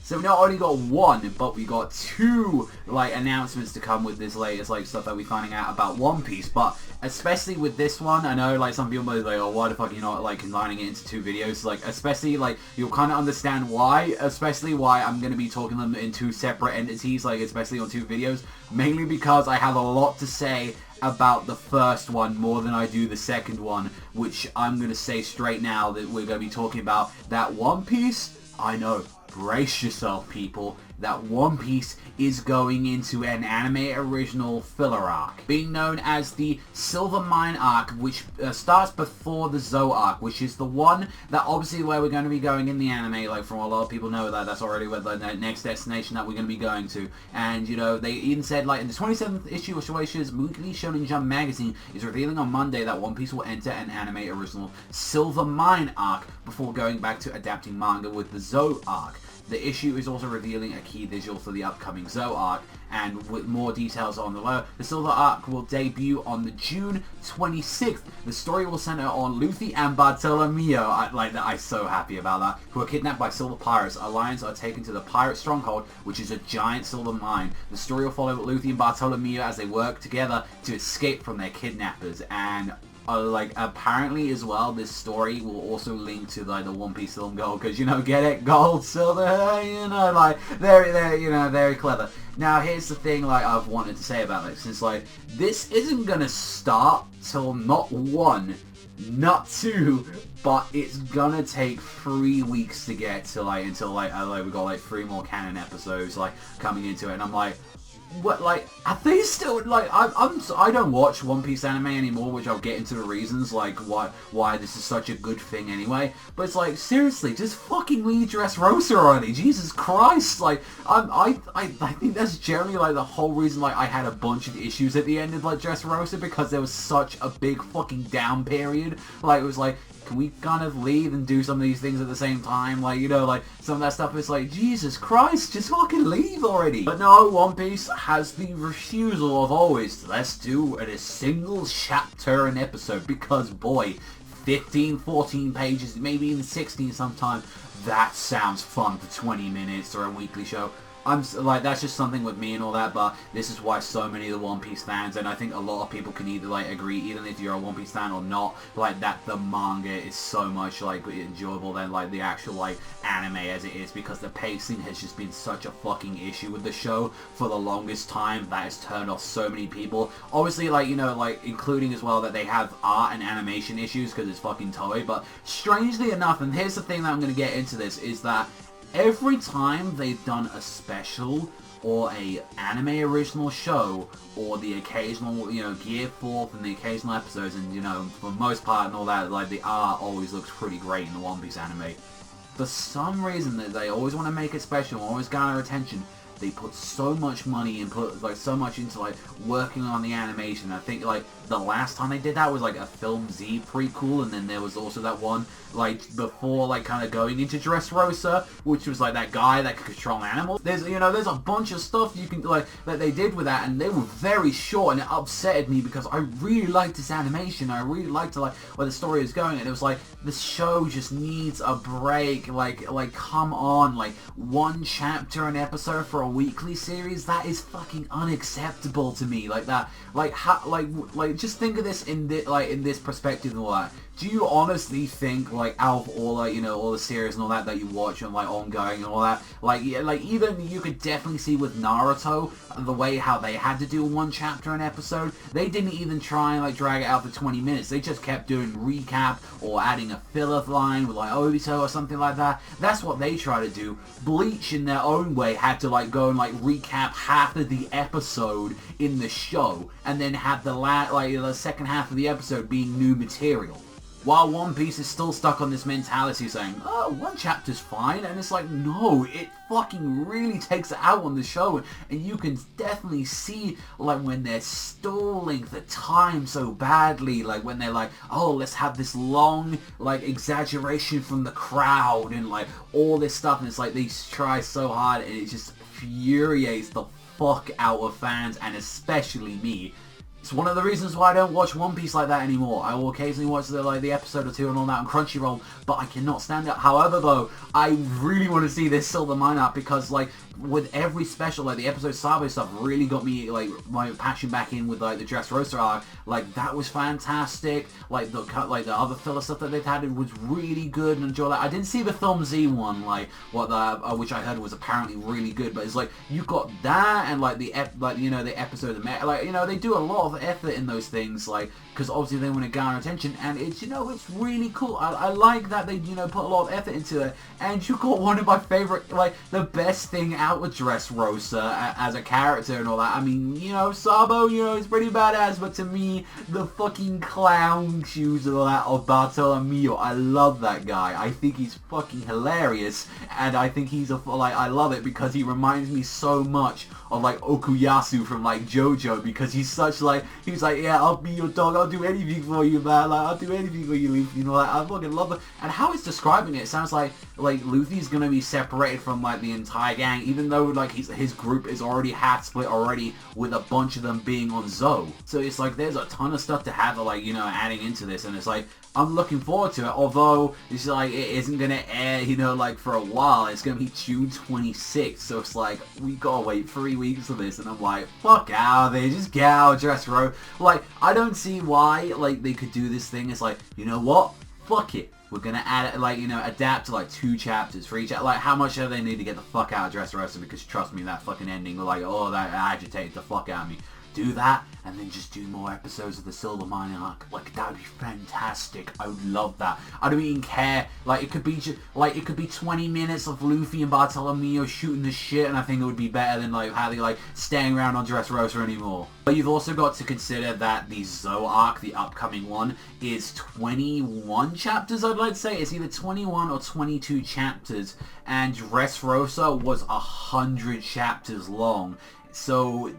So we not only got one, but we got two, like, announcements to come with this latest, like, stuff that we're finding out about One Piece. But especially with this one, I know, like, some people might be like, oh, why the fuck are you not, like, combining it into two videos? Like, especially, like, you'll kind of understand why, especially why I'm going to be talking them in two separate entities, like, especially on two videos. Mainly because I have a lot to say about the first one more than I do the second one, which I'm going to say straight now that we're going to be talking about that One Piece. I know, brace yourself, people. That One Piece is going into an anime original filler arc, being known as the Silver Mine arc, which starts before the Zou arc, which is the one that obviously where we're going to be going in the anime. Like, from a lot of people know that that's already where the next destination that we're going to be going to. And, you know, they even said, like, in the 27th issue of Shueisha's Weekly Shonen Jump magazine is revealing on Monday that One Piece will enter an anime original Silver Mine arc before going back to adapting manga with the Zou arc. The issue is also revealing a key visual for the upcoming Zou arc, and with more details on the low. The Silver arc will debut on the June 26th. The story will center on Luffy and Bartolomeo, I'm so happy about that, who are kidnapped by silver pirates. Lions are taken to the pirate stronghold, which is a giant silver mine. The story will follow Luffy and Bartolomeo as they work together to escape from their kidnappers, and like, apparently as well, this story will also link to, like, the One Piece film Ghoul, because, you know, get it? Gold, silver, you know, like, very clever. Now, here's the thing, like, I've wanted to say about this, since, like, this isn't gonna start till not one, not two, but it's gonna take 3 weeks to get to, like, until, like, we got, like, 3 more canon episodes, like, coming into it, and I'm like, what, like, are they still, like, I don't watch One Piece anime anymore, which I'll get into the reasons, like, why this is such a good thing anyway, but it's like, seriously, just fucking leave Dressrosa already, Jesus Christ, like, I think that's generally, like, the whole reason, like, I had a bunch of issues at the end of, like, Dressrosa, because there was such a big fucking down period, like, it was like, can we kind of leave and do some of these things at the same time? Like, you know, like, some of that stuff is like, Jesus Christ, just fucking leave already. But no, One Piece has the refusal of always, let's do a single chapter an episode, because boy, 15, 14 pages, maybe even 16 sometime, that sounds fun for 20 minutes or a weekly show. I'm like, that's just something with me and all that, but this is why so many of the One Piece fans, and I think a lot of people can either, like, agree, even if you're a One Piece fan or not, like, that the manga is so much, like, enjoyable than, like, the actual, like, anime as it is, because the pacing has just been such a fucking issue with the show for the longest time that has turned off so many people. Obviously, like, you know, like, including as well that they have art and animation issues because it's fucking Toei, but strangely enough, and here's the thing that I'm going to get into this, is that every time they've done a special or a anime original show or the occasional, you know, Gear Forth and the occasional episodes, and, you know, for the most part and all that, like, the art always looks pretty great in the One Piece anime. For some reason that they always want to make it special, always garner attention, they put so much money and put, like, so much into, like, working on the animation. I think, like, the last time they did that was, like, a Film Z prequel, and then there was also that one, like, before, like, kind of going into Dressrosa, which was, like, that guy that could control animals. There's, you know, there's a bunch of stuff you can, like, that they did with that, and they were very short, and it upsetted me because I really liked this animation. I really liked, like, where the story was going, and it was like, this show just needs a break. Like, come on, like, one chapter an episode for a weekly series? That is fucking unacceptable to me. Like, that, like, like, just think of this in this perspective and all that. Do you honestly think, like, out of all, like, you know, all the series and all that you watch and, like, ongoing and all that, like, yeah, like, even you could definitely see with Naruto, the way how they had to do one chapter an episode, they didn't even try and, like, drag it out for 20 minutes. They just kept doing recap or adding a filler line with, like, Obito or something like that. That's what they try to do. Bleach, in their own way, had to, like, go and, like, recap half of the episode in the show, and then have the second half of the episode being new material. While One Piece is still stuck on this mentality saying, oh, one chapter's fine, and it's like, no, it fucking really takes it out on the show, and you can definitely see, like, when they're stalling the time so badly, like, when they're like, oh, let's have this long, like, exaggeration from the crowd, and, like, all this stuff, and it's like, they try so hard, and it just infuriates the fuck out of fans, and especially me. It's one of the reasons why I don't watch One Piece like that anymore. I will occasionally watch the episode or two and all that on Crunchyroll, but I cannot stand it. However, though, I really want to see this Silver Mine arc because, like, with every special, like, the episode Sabo stuff really got me, like, my passion back in with, like, the Dressrosa arc. Like, that was fantastic. Like, the other filler stuff that they've had, it was really good and enjoy that. I didn't see the Film Z one, like, which I heard was apparently really good, but it's like, you got that and, like, the episode of, like, you know, they do a lot of effort in those things, like, because obviously they want to garner attention, and it's, you know, it's really cool. I like that they, you know, put a lot of effort into it, and you got one of my favorite, like, the best thing out with Dressrosa as a character and all that. I mean, you know, Sabo, you know, he's pretty badass, but to me, the fucking clown shoes and all that of Bartolomeo, I love that guy. I think he's fucking hilarious, and I think he's I love it because he reminds me so much of, like, Okuyasu from, like, Jojo, because he's such, like, he's like, yeah, I'll be your dog, I'll do anything for you, man, like, I'll do anything for you, Luffy, you know, like, I fucking love it. And how it's describing it sounds like Luffy's gonna be separated from, like, the entire gang, even though, like, his group is already half split already, with a bunch of them being on Zou. So it's like, there's a ton of stuff to have, like, you know, adding into this, and it's like, I'm looking forward to it, although it's like, it isn't gonna air, you know, like, for a while. It's gonna be June 26th, so it's like, we gotta wait 3 weeks for this, and I'm like, fuck out of there, just get out, Dressrosa. Like, I don't see why, like, they could do this thing. It's like, you know what, fuck it. We're gonna add it, like, you know, adapt to, like, 2 chapters for each. Like, how much do they need to get the fuck out of Dressrosa? Because trust me, that fucking ending, like, oh, that agitated the fuck out of me. Do that, and then just do more episodes of the Silver Mine arc. Like, that would be fantastic. I would love that. I don't even care. Like, it could be just, like, it could be 20 minutes of Luffy and Bartolomeo shooting the shit, and I think it would be better than, like, how they, like, staying around on Dressrosa anymore. But you've also got to consider that the Zou arc, the upcoming one, is 21 chapters, I'd like to say. It's either 21 or 22 chapters, and Dressrosa was 100 chapters long. So,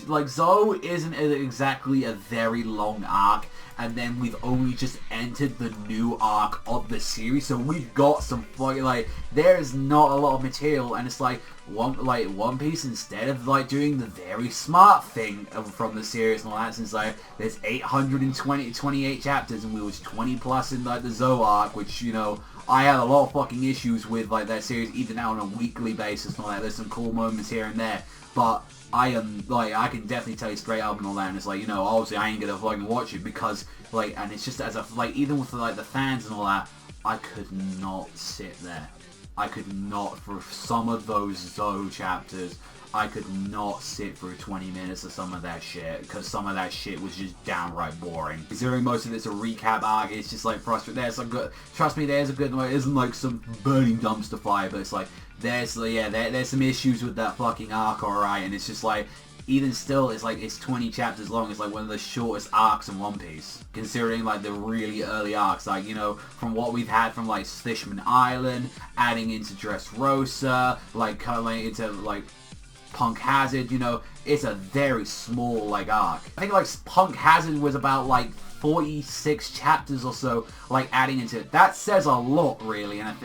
like, Zou isn't exactly a very long arc, and then we've only just entered the new arc of the series, so we've got some fucking, like, there's not a lot of material, and it's like, One Piece, instead of, like, doing the very smart thing from the series and all that, since, like, there's 28 chapters, and we was 20 plus in, like, the Zou arc, which, you know, I had a lot of fucking issues with, like, that series, even now on a weekly basis and all that. There's some cool moments here and there, but I am, like, I can definitely tell you straight up and all that, and it's like, you know, obviously I ain't gonna fucking watch it because, like, and it's just as a, like, even with, like, the fans and all that, I could not sit there. I could not, for some of those Zou chapters, I could not sit through 20 minutes of some of that shit, because some of that shit was just downright boring. Considering most of it's a recap arc, it's just, like, frustrating. There's some good, trust me, there's a good one. It isn't, like, some burning dumpster fire, but it's like, there's some issues with that fucking arc, alright, and it's just like, even still, it's like, it's 20 chapters long. It's like one of the shortest arcs in One Piece, considering, like, the really early arcs, like, you know, from what we've had from, like, Fishman Island, adding into Dressrosa, like, coming into, like, Punk Hazard, you know, it's a very small, like, arc. I think, like, Punk Hazard was about, like, 46 chapters or so, like, adding into it. That says a lot, really, and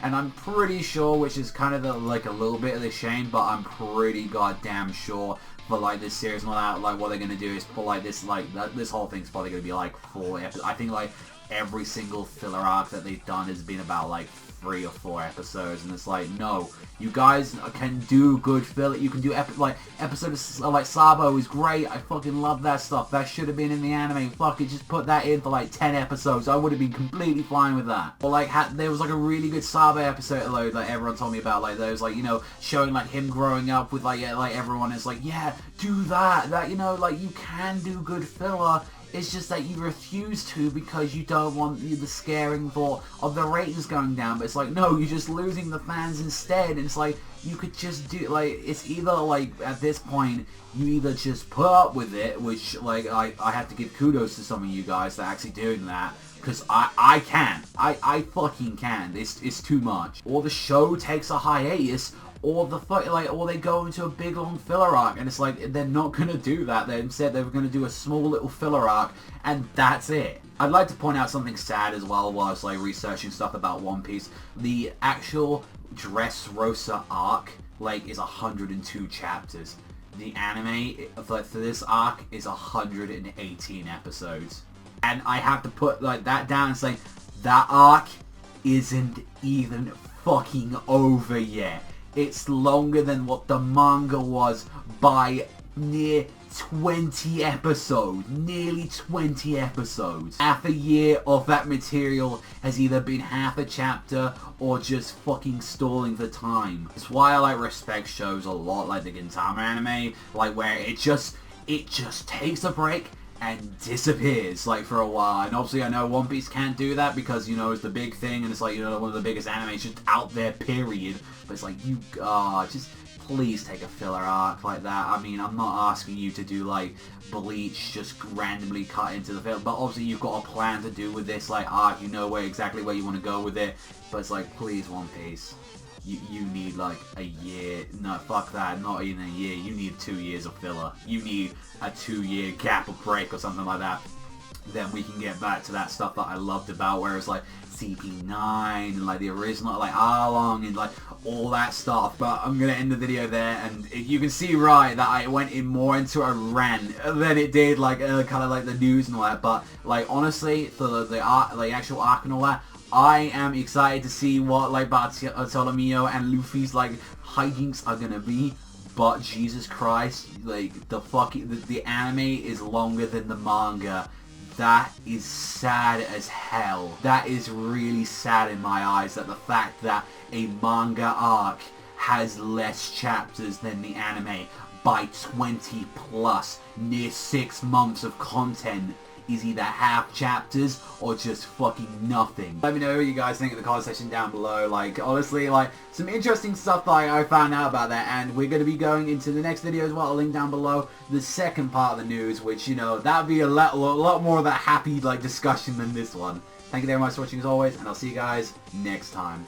and I'm pretty sure, which is kind of like a little bit of the shame, but I'm pretty goddamn sure for, like, this series and all that, like, what they're gonna do is put, like, this, like, this whole thing's probably gonna be, like, 4 episodes. I think, like, every single filler arc that they've done has been about, like, 3 or 4 episodes, and it's like, no, you guys can do good filler. You can do episodes like Sabo is great. I fucking love that stuff. That should have been in the anime. Fuck it, just put that in for like 10 episodes. I would have been completely fine with that. Or like, there was like a really good Sabo episode load that everyone told me about. Like, there was like, you know, showing like him growing up with like, yeah, like everyone is like, yeah, do that. That, you know, like, you can do good filler. It's just that you refuse to because you don't want the scaring thought of the ratings going down. But it's like, no, you're just losing the fans instead. And it's like, you could just do, like, it's either, like, at this point, you either just put up with it, which, like, I have to give kudos to some of you guys for actually doing that. Because I can. I fucking can. It's too much. Or the show takes a hiatus, or or they go into a big long filler arc, and it's like, they're not gonna do that. They said they were gonna do a small little filler arc, and that's it. I'd like to point out something sad as well while I was like researching stuff about One Piece. The actual Dressrosa arc, like, is 102 chapters. the anime for this arc is 118 episodes. And I have to put like that down and say, that arc isn't even fucking over yet. It's longer than what the manga was by near 20 episodes. Nearly 20 episodes. Half a year of that material has either been half a chapter or just fucking stalling for time. That's why I like respect shows a lot like the Gintama anime, like where it just takes a break and disappears like for a while. And obviously I know One Piece can't do that because, you know, it's the big thing and it's like, you know, one of the biggest animes just out there, period. But it's like, you just please take a filler arc like that. I mean, I'm not asking you to do like Bleach, just randomly cut into the film, but obviously you've got a plan to do with this like arc, you know exactly where you want to go with it. But it's like, please, One Piece, you need like a year. No, fuck that, not even a year. You need 2 years of filler. You need a 2-year gap of break or something like that. Then we can get back to that stuff that I loved about, where it's like CP9 and like the original, like Arlong and like all that stuff. But I'm gonna end the video there, and you can see right that I went in more into a rant than it did like kind of like the news and all that. But like honestly, for the actual arc and all that, I am excited to see what like Bartolomeo and Luffy's like hijinks are gonna be. But Jesus Christ, like the anime is longer than the manga. That is sad as hell. That is really sad in my eyes, that the fact that a manga arc has less chapters than the anime by 20 plus, near 6 months of content is either half chapters or just fucking nothing. Let me know what you guys think in the comment section down below. Like, honestly, like, some interesting stuff that I found out about that, and we're going to be going into the next video as well. I'll link down below the second part of the news, which, you know, that'd be a lot more of a happy, like, discussion than this one. Thank you very much for watching as always, and I'll see you guys next time.